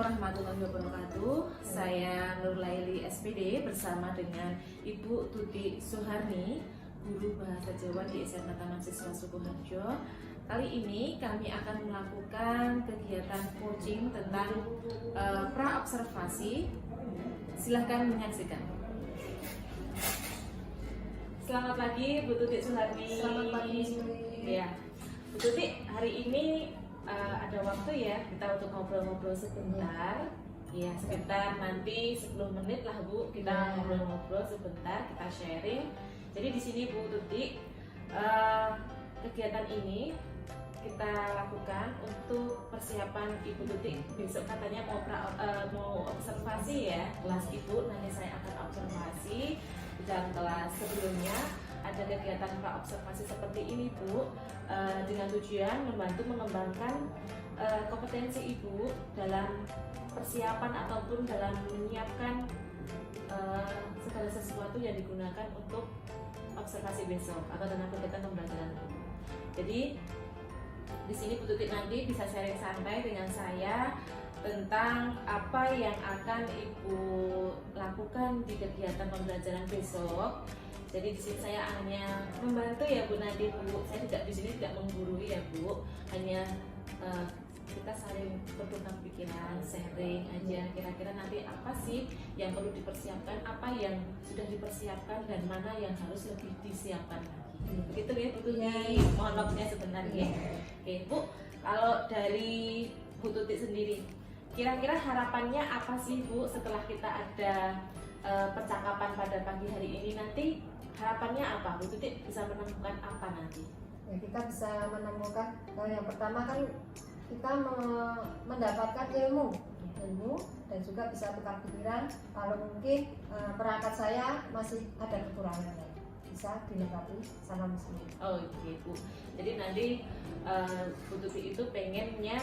warahmatullahi wabarakatuh. Saya Nur Laili SPD bersama dengan Ibu Tuti Suharni, Guru Bahasa Jawa di SMA Taman Siswa Sukoharjo. Kali ini kami akan melakukan kegiatan coaching tentang pra-observasi. Silahkan menyaksikan. Selamat pagi Bu Tuti Suharni. Selamat pagi. Ya, Bu Tuti, hari ini ada waktu ya kita untuk ngobrol-ngobrol sebentar. Ya, sekitar nanti 10 menit lah Bu, kita ngobrol-ngobrol sebentar, kita sharing. Jadi di sini Bu Tuti, kegiatan ini kita lakukan untuk persiapan Ibu Tuti besok katanya mau observasi ya kelas Ibu. Nanti saya akan observasi dan kelas sebelumnya ada kegiatan pra-observasi seperti ini Bu, dengan tujuan membantu mengembangkan kompetensi Ibu dalam persiapan ataupun dalam menyiapkan segala sesuatu yang digunakan untuk observasi besok atau dalam kegiatan pembelajaran Ibu. Jadi di sini Bu Tuti nanti bisa sharing santai dengan saya tentang apa yang akan Ibu lakukan di kegiatan pembelajaran besok. Jadi di sini saya hanya membantu ya Bu nanti Bu. Saya tidak di sini tidak menggurui ya Bu. Hanya kita saling bertukar pikiran, sharing aja. Kira-kira nanti apa sih yang perlu dipersiapkan, apa yang sudah dipersiapkan dan mana yang harus lebih disiapkan lagi. Begitu ya Bu Tuti. Monolognya sebenarnya. Oke Bu, kalau dari Bu Tuti sendiri, kira-kira harapannya apa sih Bu setelah kita ada percakapan pada pagi hari ini nanti? Harapannya apa? Bu Tuti bisa menemukan apa nanti? Ya, kita bisa menemukan yang pertama kan kita mendapatkan ilmu dan juga bisa tukar pikiran. Kalau mungkin perangkat saya masih ada kekurangan, bisa dilengkapi sama mesin. Oh iya Bu. Jadi nanti Bu Tuti itu pengennya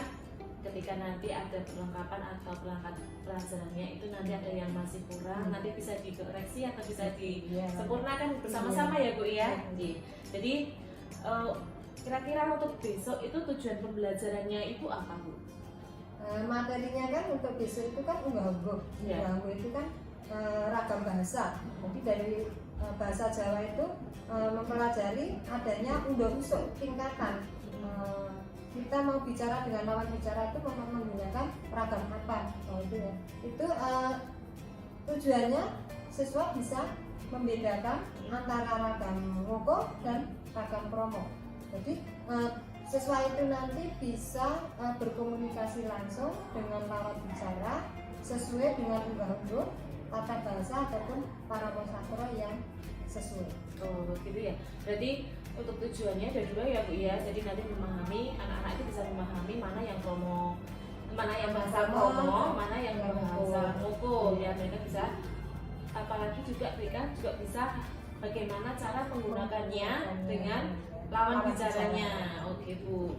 ketika nanti ada perlengkapan atau perangkat pelajarannya itu nanti ada yang masih kurang, nanti bisa dikoreksi atau bisa disempurnakan bersama-sama ya Bu ya. Jadi kira-kira untuk besok itu tujuan pembelajarannya Ibu apa Bu? Materinya kan untuk besok itu kan unggah-ungguh. Unggah-ungguh itu kan ragam bahasa. Jadi dari bahasa Jawa itu mempelajari adanya unggah-ungguh tingkatan. Kita mau bicara dengan lawan bicara itu menggunakan ragam apa? Itu ya. Itu tujuannya siswa bisa membedakan antara ragam ngoko dan ragam kromo. Jadi siswa itu nanti bisa berkomunikasi langsung dengan lawan bicara sesuai dengan unggah-ungguh tata bahasa ataupun paramasastra yang sesuai. Oh gitu ya. Berarti untuk tujuannya ada dua ya Bu ya. Jadi nanti memahami, anak-anak itu bisa memahami mana yang kromo, mana yang bahasa kromo, mana yang bahasa ngoko. Ya mereka bisa, apalagi juga mereka juga bisa bagaimana cara menggunakannya dengan lawan bicaranya. Oke Bu.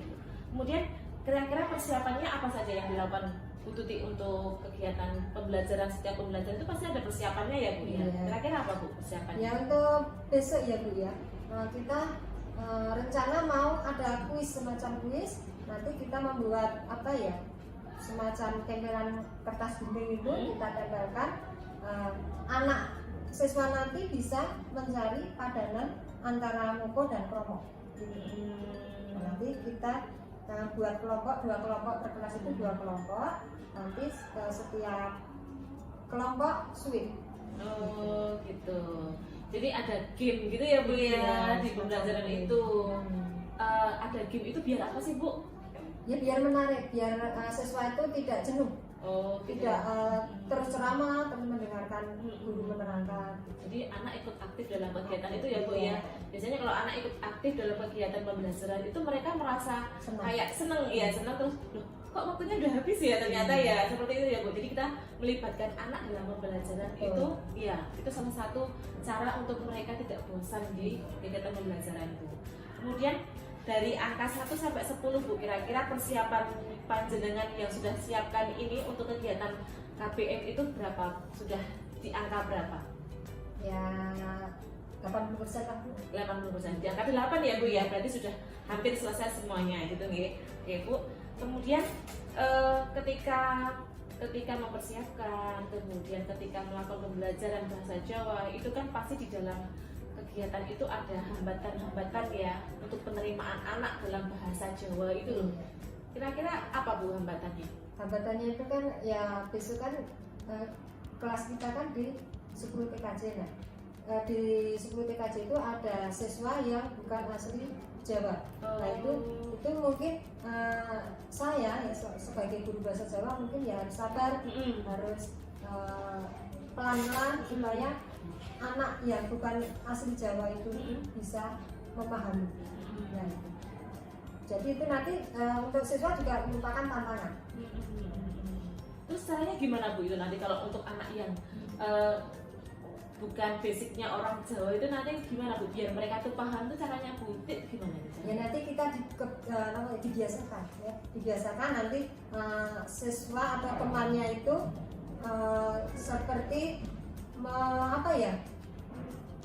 Kemudian kira-kira persiapannya apa saja yang dilakukan Bu Tuti untuk kegiatan pembelajaran? Setiap pembelajaran itu pasti ada persiapannya ya Bu ya. Kira-kira apa Bu persiapannya? Ya untuk besok ya Bu ya. Kita rencana mau ada kuis, semacam kuis. Nanti kita membuat apa ya, semacam tempelan kertas dinding itu kita tempelkan. Anak siswa nanti bisa mencari padanan antara ngoko dan kromo. Nanti kita buat kelompok, 2 kelompok per kelas itu 2 kelompok. Nanti setiap kelompok swing. Oh gitu. Jadi ada game gitu ya Bu ya di pembelajaran itu. Ada game itu biar apa sih Bu? Ya biar menarik, biar siswa itu tidak jenuh. Oh, tidak terus ceramah, terus mendengarkan guru menerangkan. Jadi anak ikut aktif dalam kegiatan itu ya Bu ya. Biasanya kalau anak ikut aktif dalam kegiatan pembelajaran itu mereka merasa kayak seneng ya, seneng terus loh, kok waktunya udah habis ya ternyata ya, seperti itu ya Bu. Jadi kita melibatkan anak dalam pembelajaran itu ya, itu salah satu cara untuk mereka tidak bosan di kegiatan pembelajaran itu. Kemudian dari angka 1 sampai 10 Bu, kira-kira persiapan panjenengan yang sudah siapkan ini untuk kegiatan KBM itu berapa? Sudah di angka berapa? Ya 80% lah Bu. 80%. Di angka 8 ya Bu ya, berarti sudah hampir selesai semuanya gitu nih. Oke Bu. Kemudian ketika ketika mempersiapkan, kemudian ketika melakukan pembelajaran bahasa Jawa, itu kan pasti di dalam kegiatan itu ada hambatan-hambatan ya untuk penerimaan anak dalam bahasa Jawa itu loh. Kira-kira apa Bu hambatannya? Hambatannya itu kan ya besok kan kelas kita kan di 10 TKJ. Nah, di 10 TKJ itu ada siswa yang bukan asli Jawa. Nah itu mungkin saya ya sebagai guru bahasa Jawa mungkin ya harus sabar, harus pelan-pelan supaya anak yang bukan asli Jawa itu bisa memahami. Nah, jadi itu nanti untuk siswa juga merupakan tantangan. Terus caranya gimana Bu itu nanti kalau untuk anak yang bukan basicnya orang Jawa itu nanti gimana Bu? Biar mereka tuh paham tuh caranya Bu gimana? Ya nanti kita dibiasakan ya, dibiasakan nanti siswa atau temannya itu seperti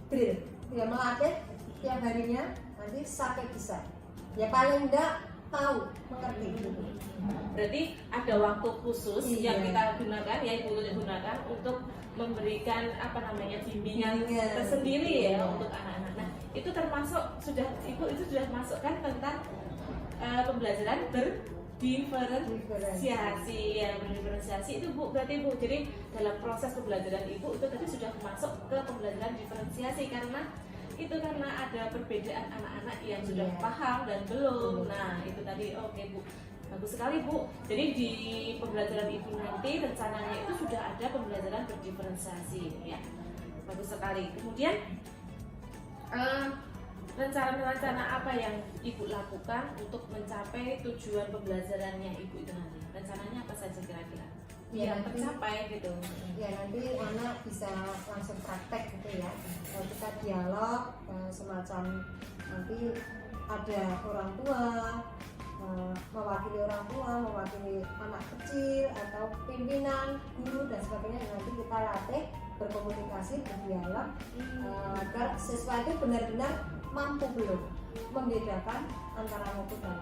drill ya, melatih tiap harinya nanti sampai bisa ya paling enggak tahu mengerti gitu. Berarti ada waktu khusus yang kita gunakan ya Ibu gunakan untuk memberikan bimbingan tersendiri ya untuk anak-anak. Nah itu termasuk Ibu itu sudah masukkan tentang pembelajaran berdiferensiasi ya, berdiferensiasi itu Bu berarti Bu. Jadi dalam proses pembelajaran Ibu itu tadi sudah masuk ke pembelajaran diferensiasi karena ada perbedaan anak-anak yang sudah paham dan belum. Nah itu tadi oke Bu, bagus sekali Bu. Jadi di pembelajaran Ibu nanti rencananya itu sudah ada pembelajaran berdiferensiasi ya, bagus sekali. Kemudian rencana-rencana apa yang Ibu lakukan untuk mencapai tujuan pembelajarannya Ibu itu nanti? Rencananya apa saja kira-kira? Ya, yang tercapai gitu. Ya nanti anak bisa langsung praktek gitu ya. Kita dialog semacam nanti ada orang tua mewakili orang tua, mewakili anak kecil atau pimpinan, guru dan sebagainya. Nanti kita latih berkomunikasi, berdialog agar siswa itu benar-benar mampu belum membedakan antara maupun dan.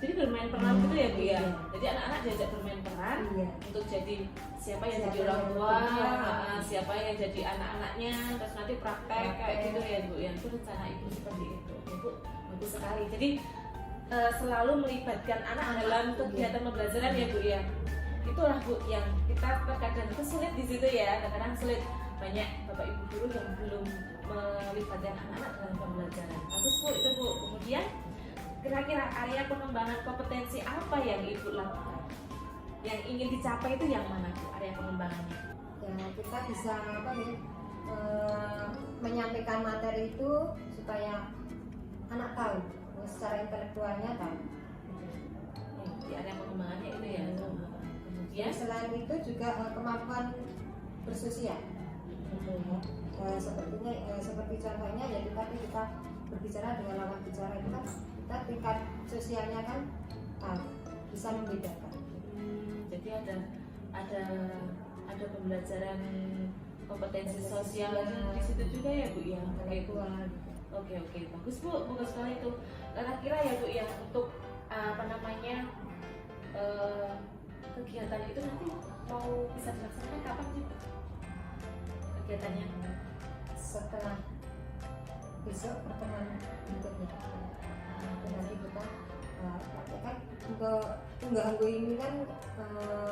Jadi bermain peran gitu ya Bu ya. Jadi anak-anak diajak bermain peran untuk jadi siapa yang jadi orang tua, siapa yang jadi anak-anaknya, terus nanti praktek kayak gitu ya Bu ya. Itu rencana Ibu seperti itu. Ibu bagus sekali. Jadi selalu melibatkan anak dalam kegiatan pembelajaran ya Bu ya. Itulah Bu yang kita terkadang itu sulit di situ ya. Kadang-kadang sulit, banyak Bapak Ibu guru yang belum melibatkan anak-anak dalam pembelajaran. Bagus Bu itu Bu. Kemudian kira-kira area pengembangan kompetensi apa yang Ibu lakukan? Yang ingin dicapai itu yang mana Bu area pengembangannya? Ya kita bisa menyampaikan materi itu supaya anak tahu secara intelektualnya tahu. Di area pengembangannya itu ya. Kemudian selain itu juga kemampuan bersosial. Seperti contohnya ya kita berbicara dengan lawan bicara itu kan kita tingkat sosialnya kan bisa membedakan. Jadi ada pembelajaran kompetensi sosial di situ juga ya Bu ya. Oke, bagus Bu, bagus sekali itu. Kira-kira ya Bu ya untuk kegiatan itu nanti mau bisa dilaksanakan kapan sih Bu? Kegiatannya setelah besok pertemuan berikutnya. Nanti kita praktekkan untuk tunggal ini kan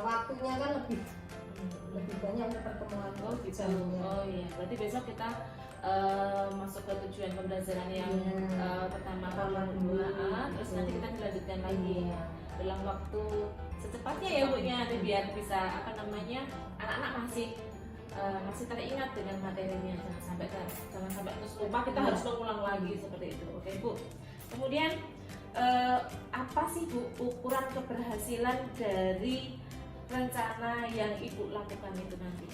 waktunya kan lebih banyak untuk pertemuan. Oh iya, berarti besok kita masuk ke tujuan pembelajaran yang pertama kedua, terus nanti kita dilanjutkan lagi dalam waktu secepatnya ya Bu nya, biar bisa anak-anak masih teringat dengan materinya, jangan sampai terus lupa, kita harus mengulang lagi seperti itu. Oke Bu. Kemudian apa sih Bu ukuran keberhasilan dari rencana yang Ibu lakukan itu nanti?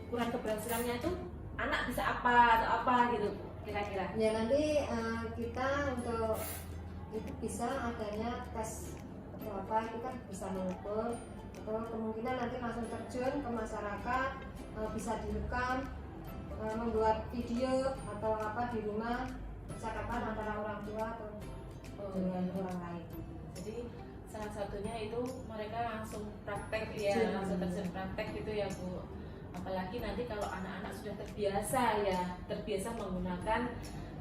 Ukuran keberhasilannya itu anak bisa apa atau apa gitu kira-kira? Ya nanti kita untuk itu bisa adanya tes atau apa itu kan bisa mengukur, atau kemungkinan nanti langsung terjun ke masyarakat, bisa direkam, membuat video atau apa di rumah, percakapan antara orang tua atau dengan orang lain. Jadi salah satunya itu mereka langsung praktek ya, langsung terjun praktek gitu ya Bu. Apalagi nanti kalau anak-anak sudah terbiasa menggunakan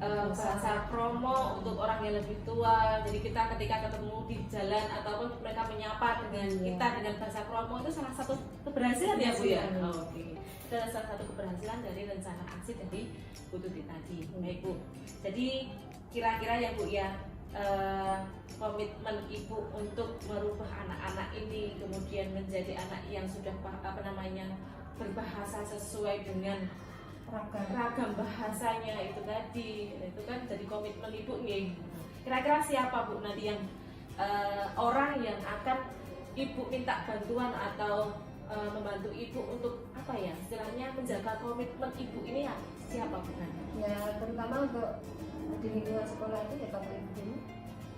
bahasa promo untuk orang yang lebih tua. Jadi kita ketika ketemu di jalan ataupun mereka menyapa dengan kita dengan bahasa promo, itu salah satu keberhasilan ya Bu ya. Oke. Itu salah satu keberhasilan dari rencana aksi dari Bu Tuti tadi. Baik Bu. Jadi kira-kira ya Bu ya, komitmen Ibu untuk merubah anak-anak ini kemudian menjadi anak yang sudah berbahasa sesuai dengan ragam bahasanya itu tadi, itu kan jadi komitmen Ibu nih. Kira-kira siapa Bu nanti yang orang yang akan Ibu minta bantuan atau membantu Ibu untuk apa ya istilahnya menjaga komitmen Ibu ini ya siapa Bu nanti? Ya terutama untuk di lingkungan sekolah itu ya Bapak Ibu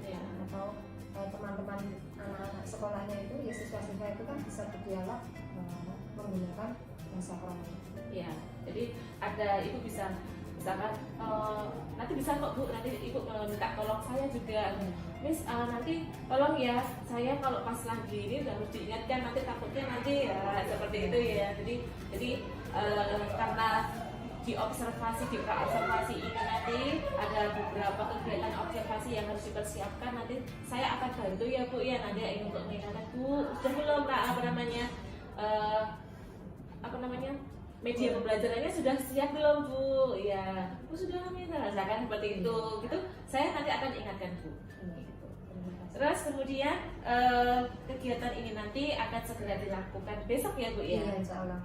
Ya. atau teman-teman anak-anak sekolahnya itu ya siswa-siswa itu kan bisa berdialog menggunakan bahasa promo. Ya, jadi ada Ibu bisa misalkan nanti bisa kok Bu, nanti Ibu minta tolong saya juga, Miss nanti tolong ya saya kalau pas lagi ini harus diingatkan nanti takutnya nanti ya seperti itu ya. Jadi karena di praobservasi ini nanti ada beberapa kegiatan observasi yang harus dipersiapkan, nanti saya akan bantu ya Bu ya, nanti ingin untuk mengingatkan Bu sudah belum media pembelajarannya sudah siap belum Bu? Ya, Bu sudah misalkan seperti itu, gitu. Saya nanti akan ingatkan Bu. Gitu. Terus kemudian kegiatan ini nanti akan segera dilakukan besok ya Bu ya? Iya, insya Allah.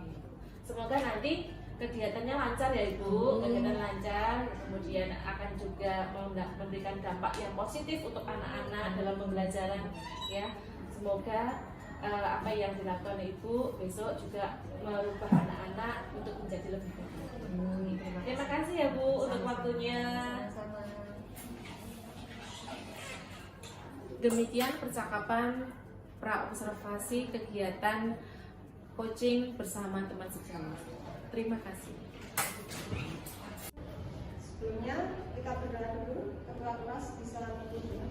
Semoga nanti kegiatannya lancar ya Ibu, kegiatan lancar, kemudian akan juga memberikan dampak yang positif untuk anak-anak dalam pembelajaran ya. Semoga apa yang dilakukan Ibu besok juga merubah anak-anak untuk menjadi lebih baik. Terima kasih ya Bu untuk waktunya. Demikian percakapan praobservasi kegiatan coaching bersama teman sejawat. Terima kasih. Sebelumnya kita berdoa dulu, ketua kelas disalamkan dulu.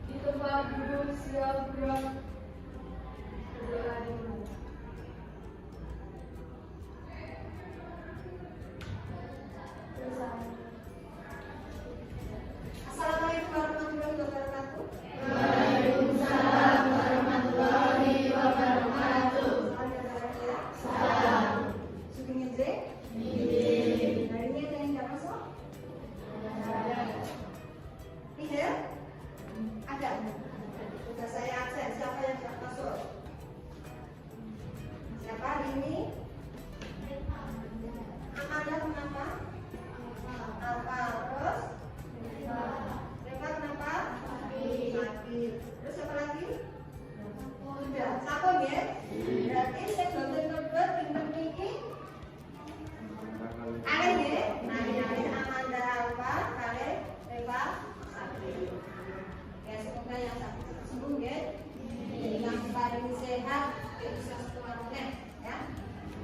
Di tempat duduk siap gerak. Berdoa dulu. Assalamualaikum warahmatullahi wabarakatuh. Waalaikumsalam warahmatullahi wabarakatuh. Salam. Sudah ngeze? Iya. Hari ini ada yang tidak masuk? Ada. Tidak? Ada. Sudah saya absen. Siapa yang tidak masuk? Siapa hari ini? Amanda kenapa? Apa? Terus? Reva kenapa? Sakit. Terus apa lagi? Sudah. Sakit ya? Berarti saya betul-betul pinter niki. Ale ya? Nah, ini Amanda Alfa, kali Reva sakit. Ya, semoga yang sakit cepat sembuh ya. Yang paling sehat, bisa semuanya ya.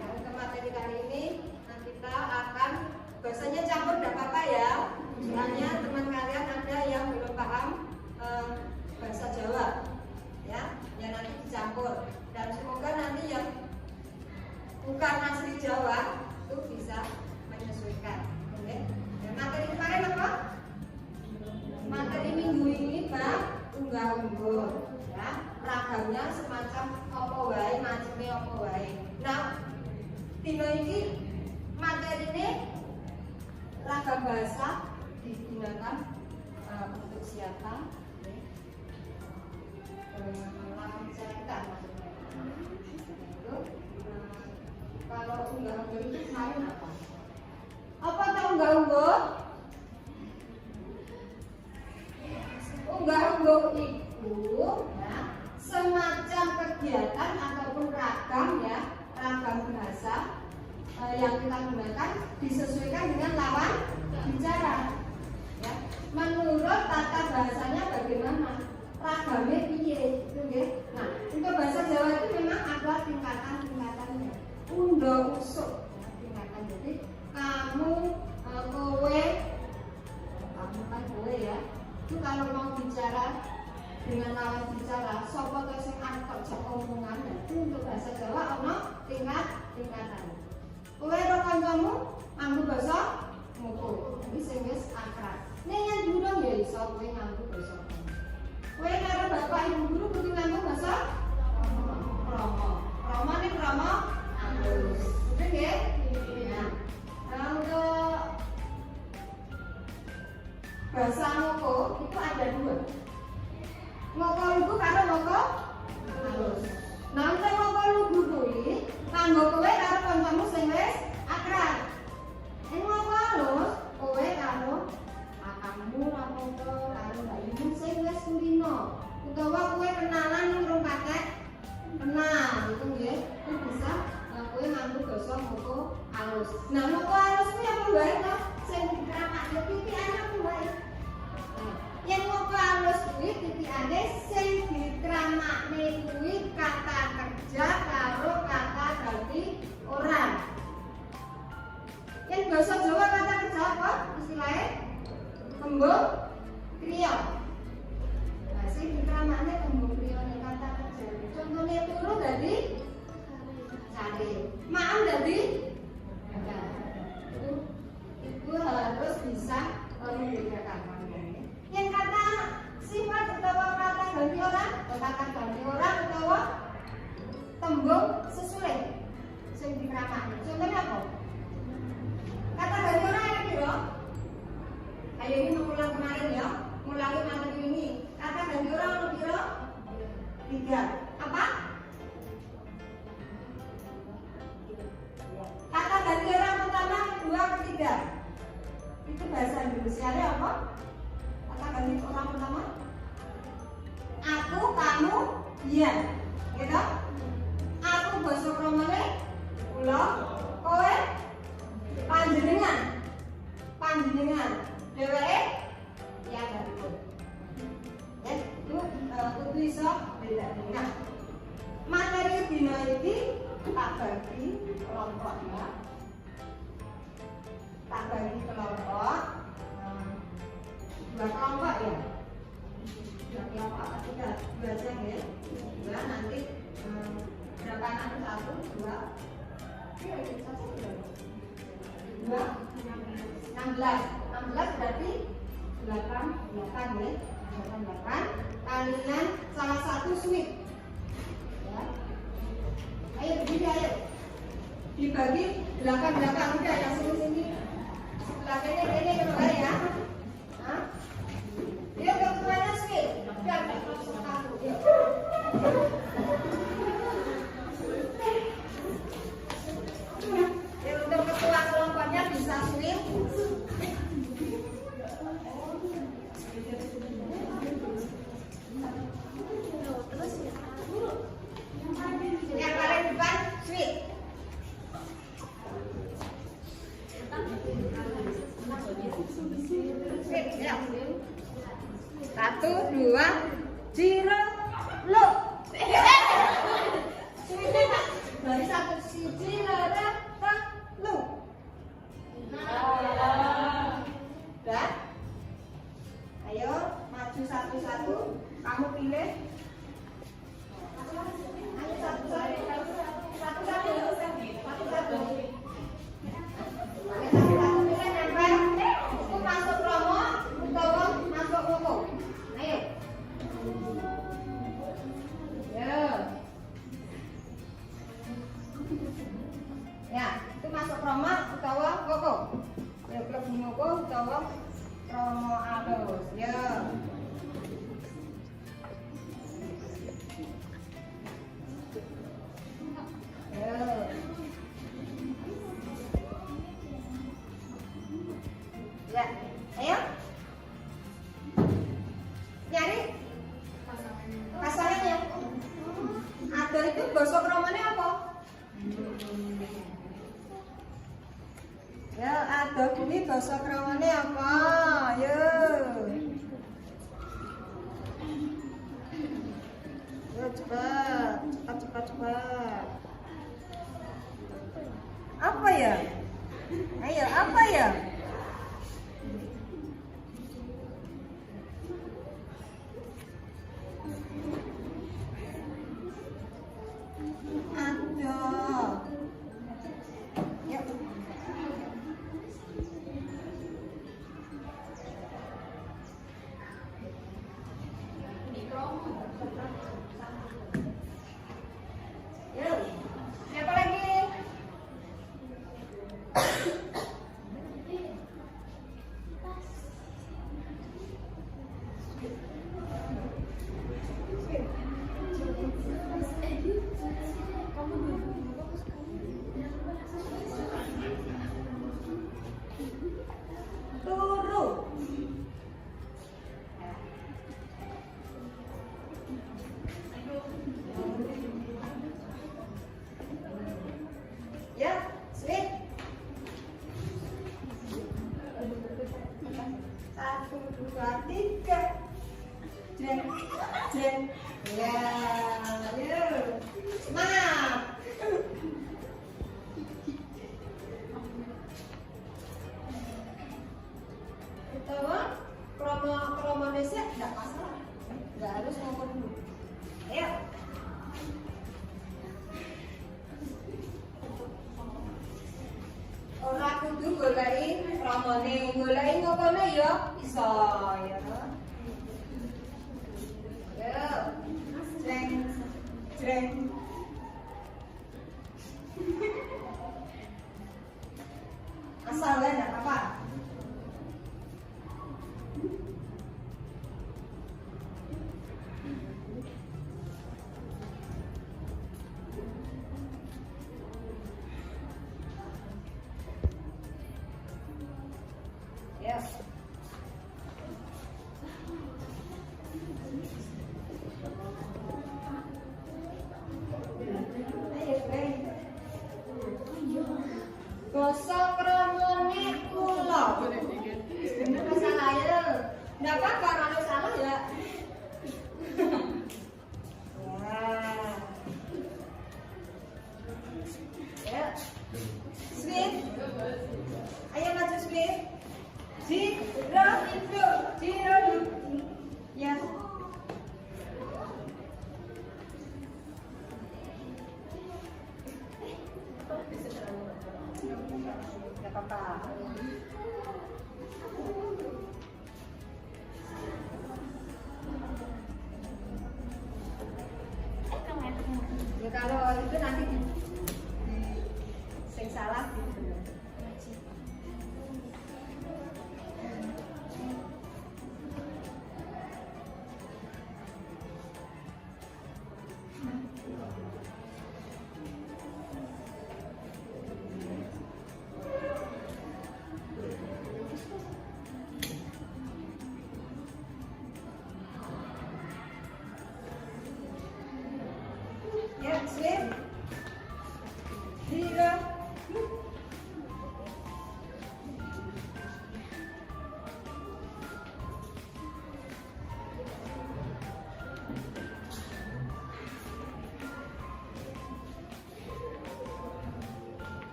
Nah, untuk materi kali ini, nanti kita akan bahasanya campur tidak apa-apa ya. Soalnya teman kalian ada yang belum paham bahasa Jawa ya, yang nanti dicampur. Dan semoga nanti yang bukan asli Jawa itu bisa menyesuaikan. Oke? Dan materi kemarin apa? Materi minggu ini Pak unggah-ungguh ya. Ragamnya semacam apa wae, macamnya apa wae. Nah, dino iki materi ini ragam bahasa digunakan untuk siapa? Lawan cerita maksudnya. Itu kalau unggah-ungguh itu kemarin apa? Apa tahu unggah-ungguh? Unggah-ungguh itu ya, semacam kegiatan ataupun ragam ya, ragam bahasa yang kita gunakan disesuaikan dengan lawan bicara ya. Menurut tata bahasanya bagaimana? Ragamnya piye itu ya. Nah, untuk bahasa Jawa itu memang ada tingkatan-tingkatannya. Undo usuk ya, tingkatan. Jadi kamu, kowe, kamu kan kowe ya. Itu kalau mau bicara wis akrab. Ning yang durung ya iso kowe nganggo basa krama. Kowe karo bapak ibu guru kudu nganggo basa krama. Krama ning krama halus. Bener nggih? Ya. Nah, untuk bahasa ngoko itu ada dua. Ngoko lugu karo ngoko halus. Nah, untuk ngoko lugu kuwi kanggo kowe karo kancamu sing wis akrab. Ing ngoko halus kowe karo kakangmu apa-apa karo mbakmu sing wis kulino. Utawa kowe kenalan ning rong patek kenal itu nggih. Itu bisa kowe nganggo basa ngoko halus. Nah, ngoko halus kuwi apa wae to? Sing dikramake titikane apa wae? Yang ngoko halus kuwi titikane sing dikramake kuwi kata kerja karo kata ganti orang. Yang bahasa Jawa kata kerja apa? Istilahnya tembung kriya. Nah, sing dikramake tembung kriya ning kata kerja. Contohnya turu dadi cari, maam dadi itu harus bisa membedakan. Yang kata sifat atau kata ganti orang, atau tembung sesuai sing dikramake. Contohnya apa? Kata ganti orang ada piro? Ayo ini mengulang kemarin ya, ngulangi materi ini. Kata ganti orang ada piro? 3. Apa? Kata ganti orang pertama, kedua, ketiga. Itu bahasa Indonesianya apa? Kata ganti orang pertama? Aku, kamu, dia. Gitu? Aku basa kramane kula, kowe, panjenengan. Dheweke ya gitu. Ya, itu kudu iso beda-beda. Materi dina iki tak bagi kelompok ya. Tak bagi kelompok. Dua kelompok ya. Dua kelompok apa tiga? Dua aja ya. Dua nanti berapa nanti? 1, 2. Iya, dua. 16 berarti 8 ya. 8 kalian salah satu sweet. Ya. Ayo berdiri ayo. Dibagi 8 udah yang sini. Sebelah ini kembali ya. Hah? Yuk ketuanya sweet. Biar enggak langsung satu. Yuk. Untuk ketua kelompoknya bisa sweet. Yang paling depan sweet. Sweet ya. 1, 2, zero, lo. Sweetnya tak dari 1 siji lada lo. Udah. Ayo maju satu-satu. Kamu pilih. Ayo satu-satu. Satu-satu pilih nempel. Itu masuk promo utawa masuk koko. Ayo. Ya, itu masuk promo utawa koko. Ya, klub koko utawa promo halus. Ya. Ya, ayo. Nyari pasangannya. Ada itu basa kramane apa? Ya, ada ini basa kramane apa? Yo. Yo cepat. Apa ya? Ayo, apa ya? ngomone goleki ngomone ya iso ya. Yo. Jreng. Jreng. Asal ya enggak apa-apa. Yes. Basa kramane kula. Masalah ya. Enggak apa-apa kalau salah ya. Wah. Ya. Sweet. Ayo maju sweet. Jiro itu, jiro ya. Gak apa-apa. Ya kalau itu nanti di sing salah gitu. Ya, sweet. Jiro.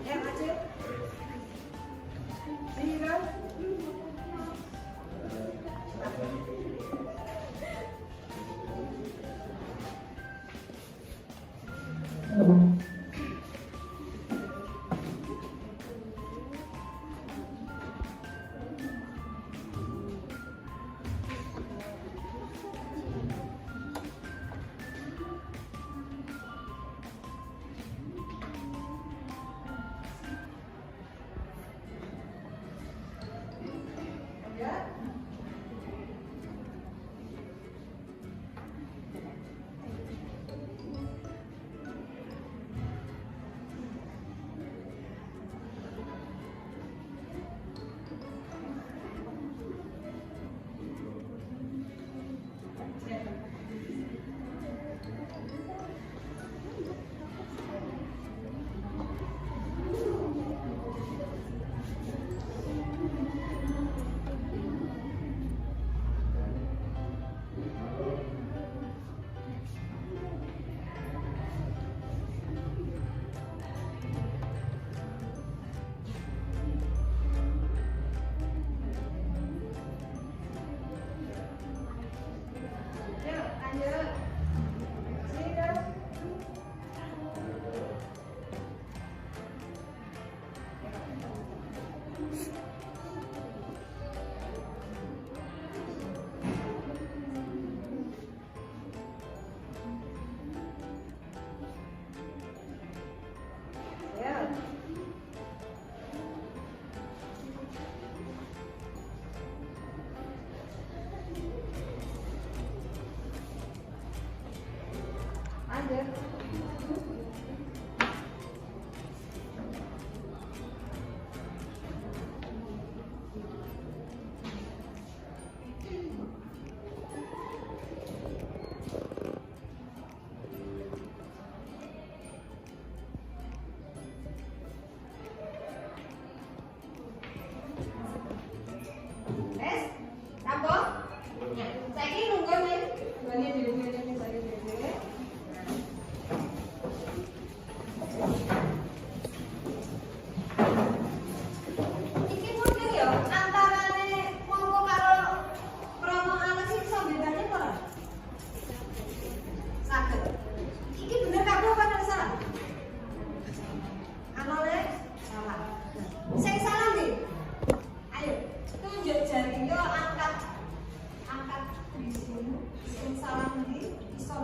Ya, maju. Jiro. Ya. Yuk, lanjut. Jiro. Ya.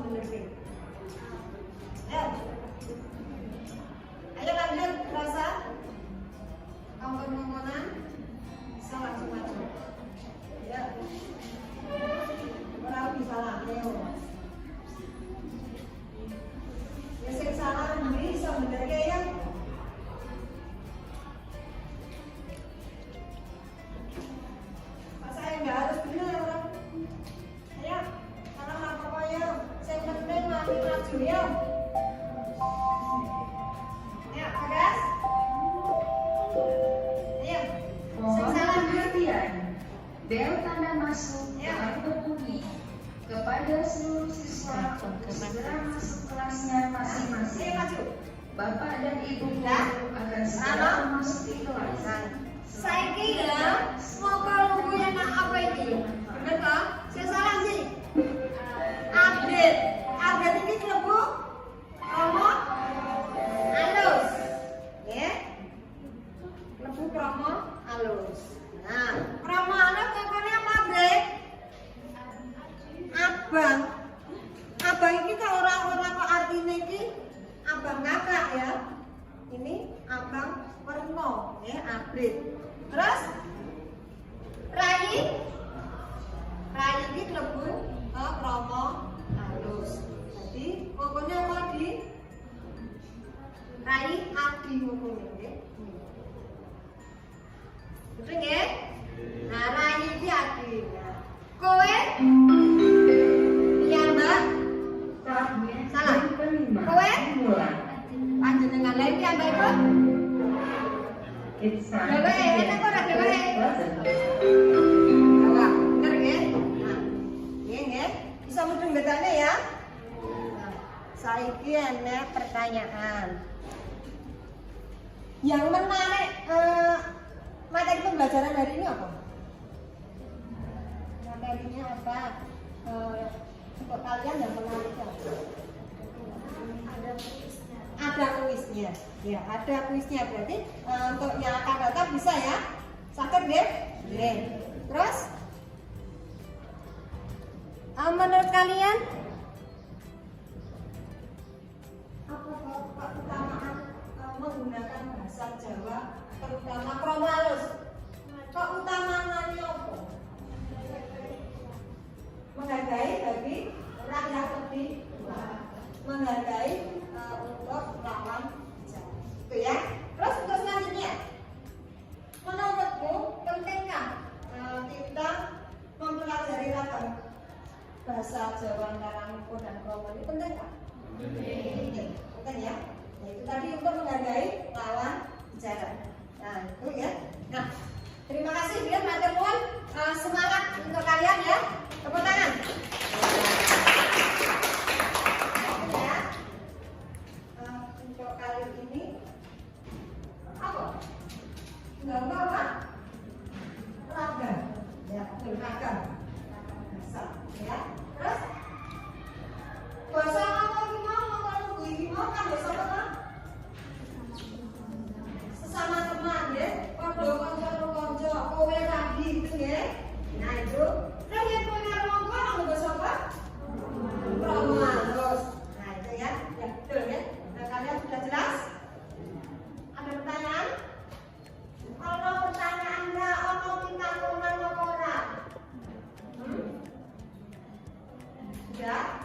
bener. Ayo lanjut rasa kongkon-kongkonan bisa langsung maju. Ya. Ora bisa lah, Leo. Ya sing salah bisa bener ya. Saya nggak harus bener orang. Ayo, salah apa ya? Saya penting mati maju ya. Ayo, Agas. Ayo. Mohon perhatian, bel tanda masuk telah berbunyi. Kepada seluruh siswa untuk segera masuk kelasnya masing-masing. Ayo maju. Bapak dan Ibu guru Ya. akan segera memasuki kelas. Saya kira mau kalau punya apa ini? Benar toh? Saya salah sih. Update. Update ini klebu promo halus. Ya. Klebu promo halus. Nah, promo halus pokoknya apa, Bre? Abang. Abang ini kalau orang-orang kok artinya ini abang kakak ya. Ini abang Werno ya, update. Terus Rai ini klebu promo halus. Jadi pokoknya apa di Rai Adi pokoknya ya. Betul ya? Nah Rai ini Adi. Nah, kowe iya mbak? Salah. Kowe? Panjenengan lagi yang mbak itu? Dewe, enak kok ora dewe. Wah, bener nggih? Nah, nggih. Bisa mudeng bedane ya? Nah, saiki enek pertanyaan. Yang menarik materi pembelajaran hari ini apa? Materinya apa? Untuk kalian yang menarik apa? Ada kuisnya. Ya, ada kuisnya berarti untuk yang akan datang bisa ya? Sakit deh? Deh. Terus menurut kalian apa keutamaan menggunakan bahasa Jawa terutama promo halus? Keutamaannya apa? Menghargai bagi rakyat lebih menghargai untuk lawan bicara. Itu ya. Terus untuk selanjutnya, menurutku pentingkah kita mempelajari ragam bahasa Jawa Karangko dan Kromo ini pentingkah? Penting ya. Nah, itu tadi untuk menghargai lawan bicara. Nah itu ya. Nah terima kasih ya Mbak Terpon. Semangat untuk kalian ya. Tepuk tangan. Ya. Untuk kali ini apa? Enggak apa? Ragam. Ya, ragam. Bahasa. Ya. Terus bahasa apa gimana kan bahasa apa? Sesama teman ya. Konco, kowe lagi gitu ya. Nah itu. Terus yang punya rongga apa bahasa apa? Promo halus. Nah itu ya. Ya betul ya. Nah, kalian sudah jelas? Ada pertanyaan? Kalau pertanyaan enggak, ono kita konan ora? Sudah?